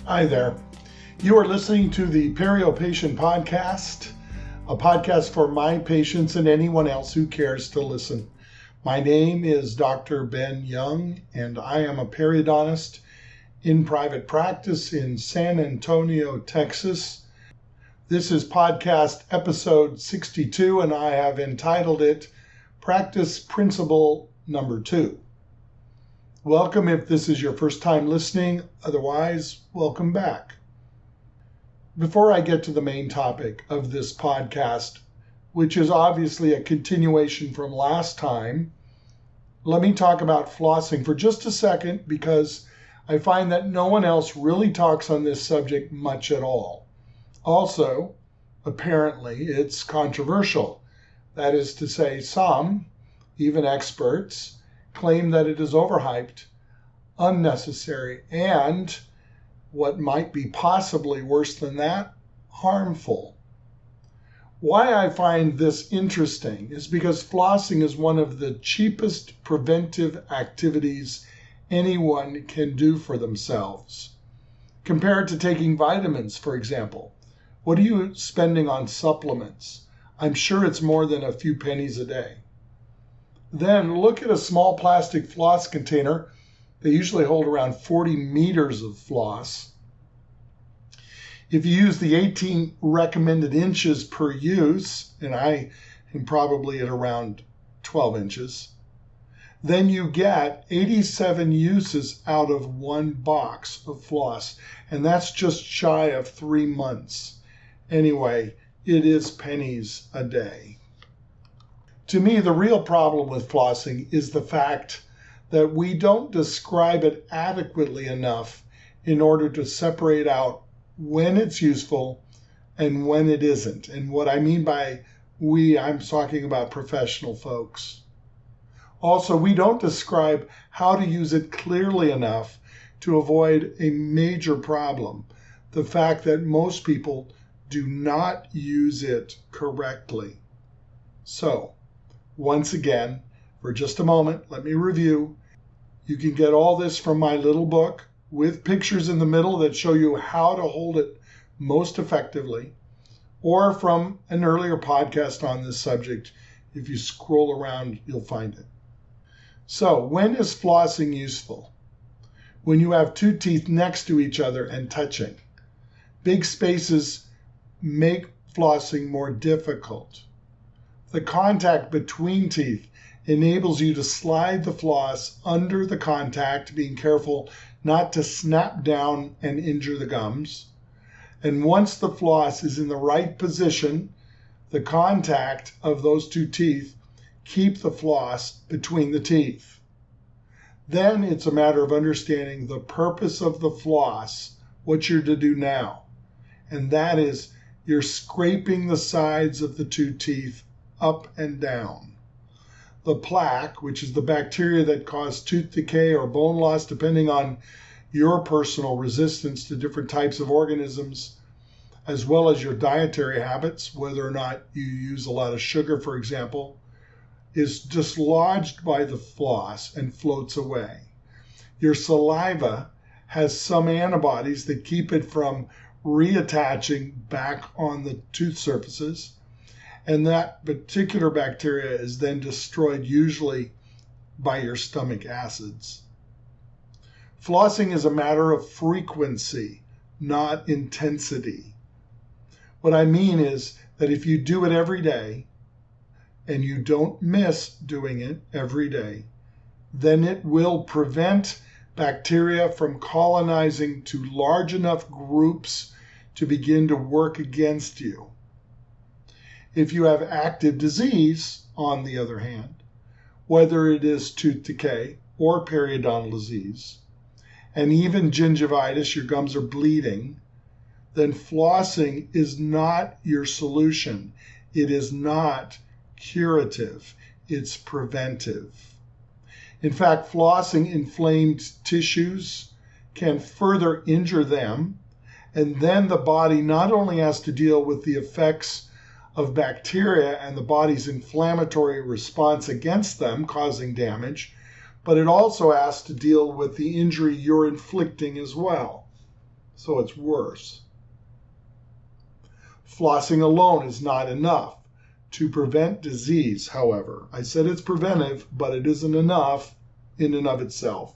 Hi there. You are listening to the Perio Patient Podcast, a podcast for my patients and anyone else who cares to listen. My name is Dr. Ben Young, and I am a periodontist in private practice in San Antonio, Texas. This is podcast episode 62, and I have entitled it Practice Principle Number 2. Welcome if this is your first time listening. Otherwise, welcome back. Before I get to the main topic of this podcast, which is obviously a continuation from last time, let me talk about flossing for just a second because I find that no one else really talks on this subject much at all. Also, apparently, it's controversial. That is to say, some, even experts, claim that it is overhyped, unnecessary, and, what might be possibly worse than that, harmful. Why I find this interesting is because flossing is one of the cheapest preventive activities anyone can do for themselves. Compared to taking vitamins, for example, what are you spending on supplements? I'm sure it's more than a few pennies a day. Then look at a small plastic floss container. They usually hold around 40 meters of floss. If you use the 18 recommended inches per use, and I am probably at around 12 inches, then you get 87 uses out of one box of floss, and that's just shy of 3 months. Anyway, it is pennies a day. To me, the real problem with flossing is the fact that we don't describe it adequately enough in order to separate out when it's useful and when it isn't. And what I mean by we, I'm talking about professional folks. Also, we don't describe how to use it clearly enough to avoid a major problem, the fact that most people do not use it correctly. So, once again, for just a moment, let me review. You can get all this from my little book with pictures in the middle that show you how to hold it most effectively, or from an earlier podcast on this subject. If you scroll around, you'll find it. So, when is flossing useful? When you have two teeth next to each other and touching. Big spaces make flossing more difficult. The contact between teeth enables you to slide the floss under the contact, being careful not to snap down and injure the gums. And once the floss is in the right position, the contact of those two teeth keep the floss between the teeth. Then it's a matter of understanding the purpose of the floss, what you're to do now. And that is you're scraping the sides of the two teeth up and down. The plaque, which is the bacteria that cause tooth decay or bone loss, depending on your personal resistance to different types of organisms, as well as your dietary habits, whether or not you use a lot of sugar, for example, is dislodged by the floss and floats away. Your saliva has some antibodies that keep it from reattaching back on the tooth surfaces, and that particular bacteria is then destroyed usually by your stomach acids. Flossing is a matter of frequency, not intensity. What I mean is that if you do it every day, and you don't miss doing it every day, then it will prevent bacteria from colonizing to large enough groups to begin to work against you. If you have active disease, on the other hand, whether it is tooth decay or periodontal disease, and even gingivitis, your gums are bleeding, then flossing is not your solution. It is not curative. It's preventive. In fact, flossing inflamed tissues can further injure them, and then the body not only has to deal with the effects of bacteria and the body's inflammatory response against them causing damage, but it also has to deal with the injury you're inflicting as well. so it's worse. Flossing alone is not enough to prevent disease, however. I said it's preventive, but it isn't enough in and of itself.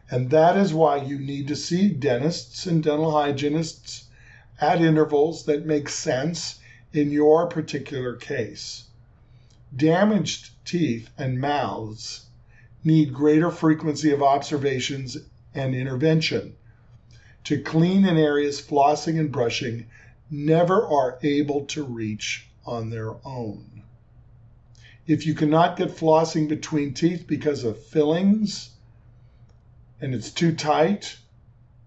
And that is why you need to see dentists and dental hygienists at intervals that make sense in your particular case. Damaged teeth and mouths need greater frequency of observations and intervention. To clean in areas flossing and brushing never are able to reach on their own. If you cannot get flossing between teeth because of fillings and it's too tight,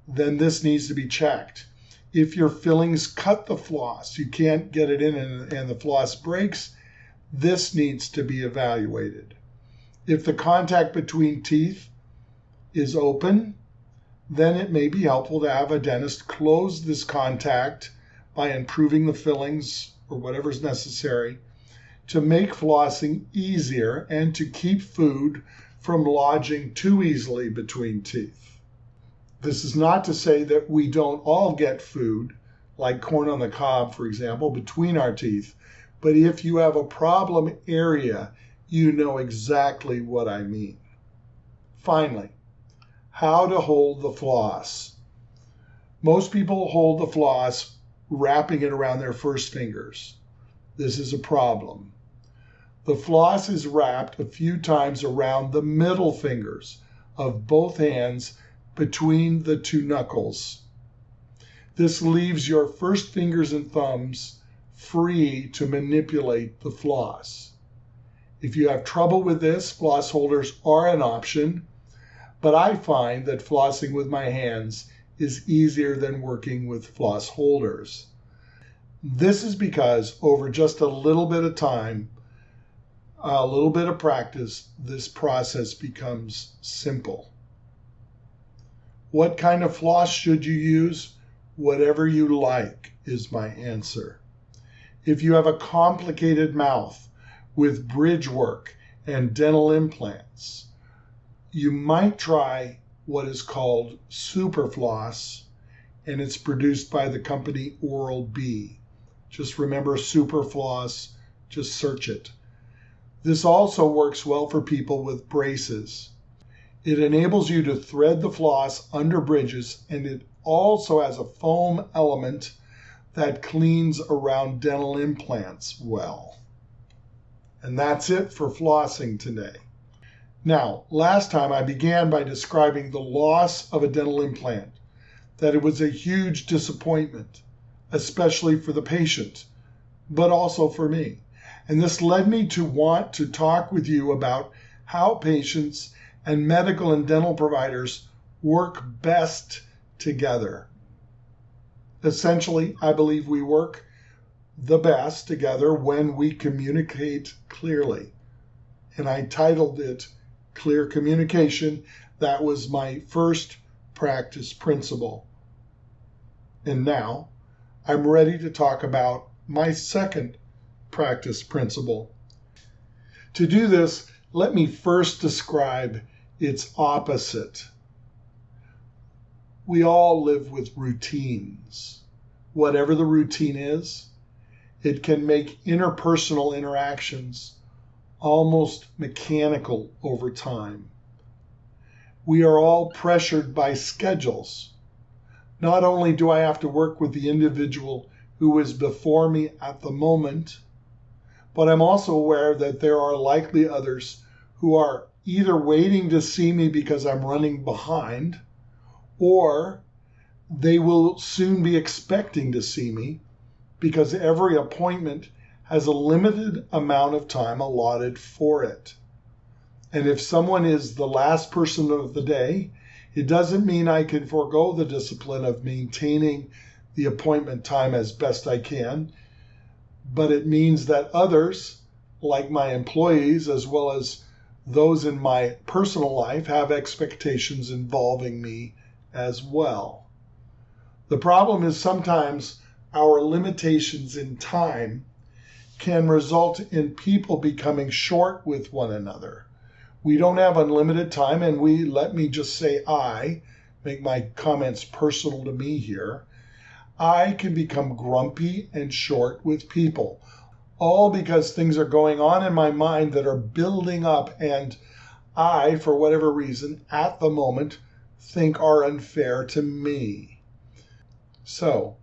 then this needs to be checked. If your fillings cut the floss, you can't get it in and the floss breaks, this needs to be evaluated. If the contact between teeth is open, then it may be helpful to have a dentist close this contact by improving the fillings or whatever is necessary to make flossing easier and to keep food from lodging too easily between teeth. This is not to say that we don't all get food, like corn on the cob, for example, between our teeth, but if you have a problem area, you know exactly what I mean. Finally, how to hold the floss. Most people hold the floss wrapping it around their first fingers. This is a problem. The floss is wrapped a few times around the middle fingers of both hands between the two knuckles. This leaves your first fingers and thumbs free to manipulate the floss. If you have trouble with this, floss holders are an option, but I find that flossing with my hands is easier than working with floss holders. This is because over just a little bit of time, a little bit of practice, this process becomes simple. What kind of floss should you use? Whatever you like is my answer. If you have a complicated mouth with bridge work and dental implants, you might try what is called super floss, and it's produced by the company Oral-B. Just remember super floss, just search it. This also works well for people with braces. It enables you to thread the floss under bridges, and it also has a foam element that cleans around dental implants well. And that's it for flossing today. Now, last time I began by describing the loss of a dental implant, that it was a huge disappointment, especially for the patient, but also for me. And this led me to want to talk with you about how patients and medical and dental providers work best together. Essentially, I believe we work the best together when we communicate clearly. And I titled it Clear Communication. That was my first practice principle. And now I'm ready to talk about my second practice principle. To do this, let me first describe its opposite. We all live with routines. Whatever the routine is, it can make interpersonal interactions almost mechanical over time. We are all pressured by schedules. Not only do I have to work with the individual who is before me at the moment, but I'm also aware that there are likely others who are either waiting to see me because I'm running behind, or they will soon be expecting to see me because every appointment has a limited amount of time allotted for it. And if someone is the last person of the day, it doesn't mean I can forego the discipline of maintaining the appointment time as best I can, but it means that others, like my employees, as well as those in my personal life, have expectations involving me as well. The problem is sometimes our limitations in time can result in people becoming short with one another. We don't have unlimited time, and let me just say I make my comments personal to me here, I can become grumpy and short with people, all because things are going on in my mind that are building up and I, for whatever reason, at the moment, think are unfair to me. So,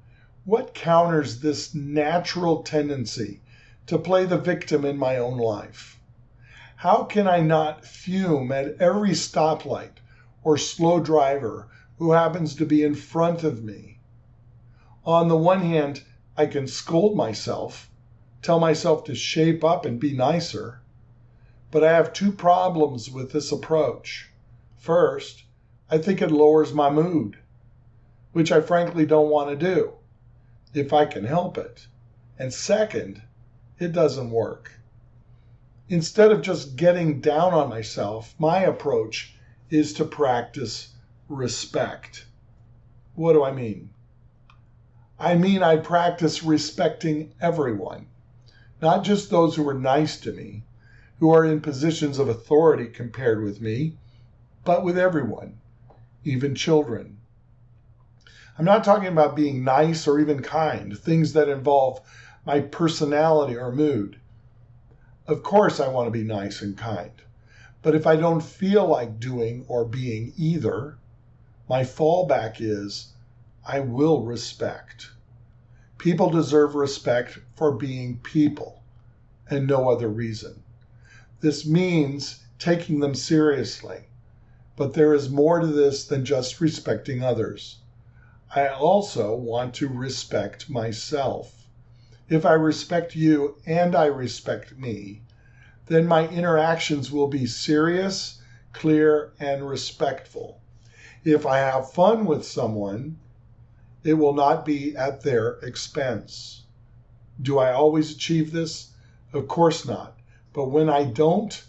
what counters this natural tendency to play the victim in my own life? How can I not fume at every stoplight or slow driver who happens to be in front of me? On the one hand, I can scold myself, tell myself to shape up and be nicer. But I have two problems with this approach. First, I think it lowers my mood, which I frankly don't want to do, if I can help it. And second, it doesn't work. Instead of just getting down on myself, my approach is to practice respect. What do I mean? I mean I practice respecting everyone, not just those who are nice to me, who are in positions of authority compared with me, but with everyone, even children. I'm not talking about being nice or even kind, things that involve my personality or mood. Of course I want to be nice and kind, but if I don't feel like doing or being either, my fallback is I will respect. People deserve respect for being people and no other reason. This means taking them seriously, but there is more to this than just respecting others. I also want to respect myself. If I respect you and I respect me, then my interactions will be serious, clear, and respectful. If I have fun with someone, it will not be at their expense. Do I always achieve this? Of course not. But when I don't,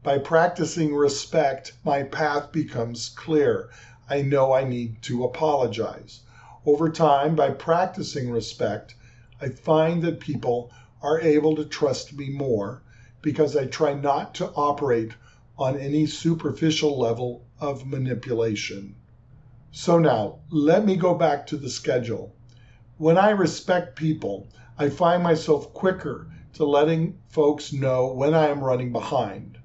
by practicing respect, my path becomes clear. I know I need to apologize. Over time, by practicing respect, I find that people are able to trust me more because I try not to operate on any superficial level of manipulation. So now, let me go back to the schedule. When I respect people, I find myself quicker to letting folks know when I am running behind.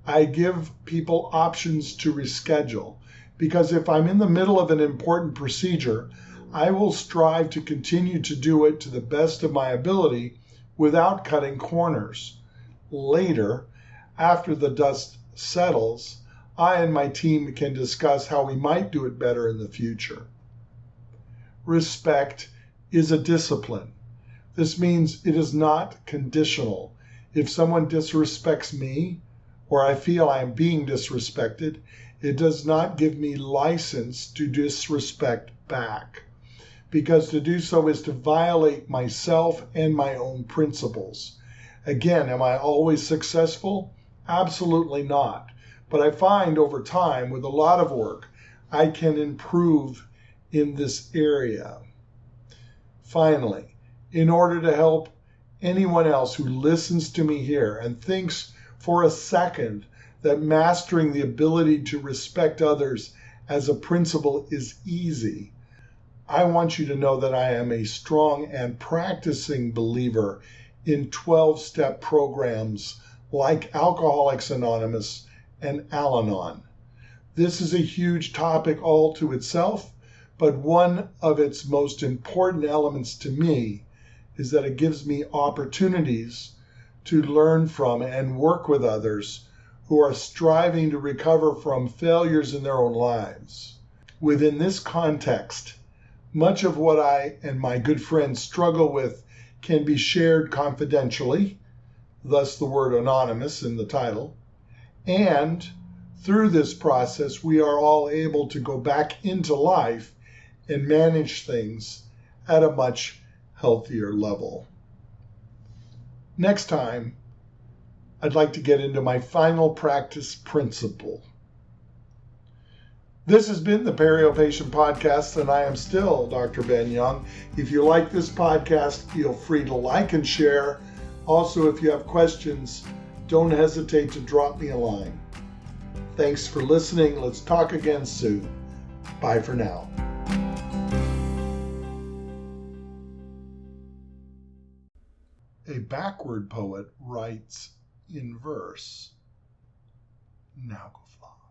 I give people options to reschedule because if I'm in the middle of an important procedure, I will strive to continue to do it to the best of my ability without cutting corners. Later, after the dust settles, I and my team can discuss how we might do it better in the future. Respect is a discipline. This means it is not conditional. If someone disrespects me, or I feel I am being disrespected, it does not give me license to disrespect back, because to do so is to violate myself and my own principles. Again, am I always successful? Absolutely not. But I find over time, with a lot of work, I can improve in this area. Finally, in order to help anyone else who listens to me here and thinks for a second that mastering the ability to respect others as a principle is easy, I want you to know that I am a strong and practicing believer in 12-step programs like Alcoholics Anonymous and Al-Anon. This is a huge topic all to itself, but one of its most important elements to me is that it gives me opportunities to learn from and work with others who are striving to recover from failures in their own lives. Within this context, much of what I and my good friends struggle with can be shared confidentially, thus the word anonymous in the title, and through this process we are all able to go back into life and manage things at a much healthier level. Next time, I'd like to get into my final practice principle. This has been the Perio Patient Podcast, and I am still Dr. Ben Young. If you like this podcast, feel free to like and share. Also, if you have questions, don't hesitate to drop me a line. Thanks for listening. Let's talk again soon. Bye for now. A backward poet writes in verse. Now go floss.